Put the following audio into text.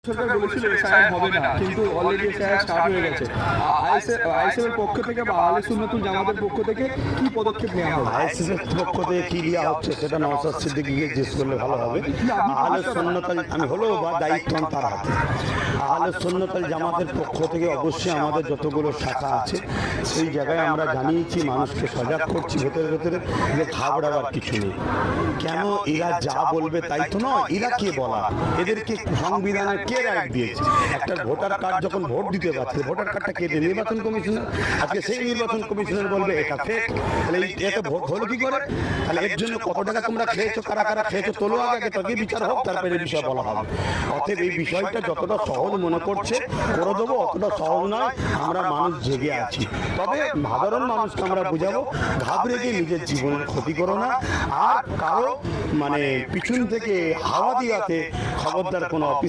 সরকার বলেছিল এসআইআর হবে না, কিন্তু অলরেডি এসআইআর স্টার্ট হয়ে গেছে। আইএসএফের পক্ষ থেকে বা আহলে সুন্নাতুল জামাতের পক্ষ থেকে কি পদক্ষেপ নেওয়া হবে? আইএসএফের পক্ষ থেকে কি দেওয়া হচ্ছে সেটা নওশাদ সিদ্দিকীকে জিজ্ঞেস করলে ভালো হবে। আহলে সুন্নাতুল আমি হলেও বা দায়িত্ব তার হাতে। আহলে সুন্নাতুল জামাতের পক্ষ থেকে অবশ্যই আমাদের যতগুলো শাখা আছে সেই জায়গায় আমরা জানিয়েছি, মানুষকে সজাগ করছি ভেতরে ভেতরে যে ঘাবড়াবার কিছু নেই। কেন এরা যা বলবে তাই তো নয়, এরা কে বলা, এদেরকে সংবিধানের কে রাইট দিয়েছে? একটা ভোটার কার্ড যখন ভোট দিতে পারছে, ভোটার কার্ডটা কেটে নির্বাচন কমিশনার, আজকে সেই নির্বাচন কমিশনার বলবে এটা ফেক, তাহলে এটা ভোট হলো কি করে? তাহলে এর জন্য কত টাকা তোমরা খেয়েছো, কারা কারা খেয়েছো তোলো আগে, তবে বিচার হোক, তারপরে এই বিষয় বলা হবে। অতএব এই বিষয়টা যতটা সহজ মনে করছে করে দেবো, অতটা সহজ নয়। আমরা মানুষ জেগে আছি, তবে সাধারণ মানুষকে আমরা বুঝাবো ঘাবড়ে গিয়ে নিজের জীবনের ক্ষতি করো না, আর কারো পিছন থেকে হাওয়া দিয়াতে খবরদার কোনো অফিস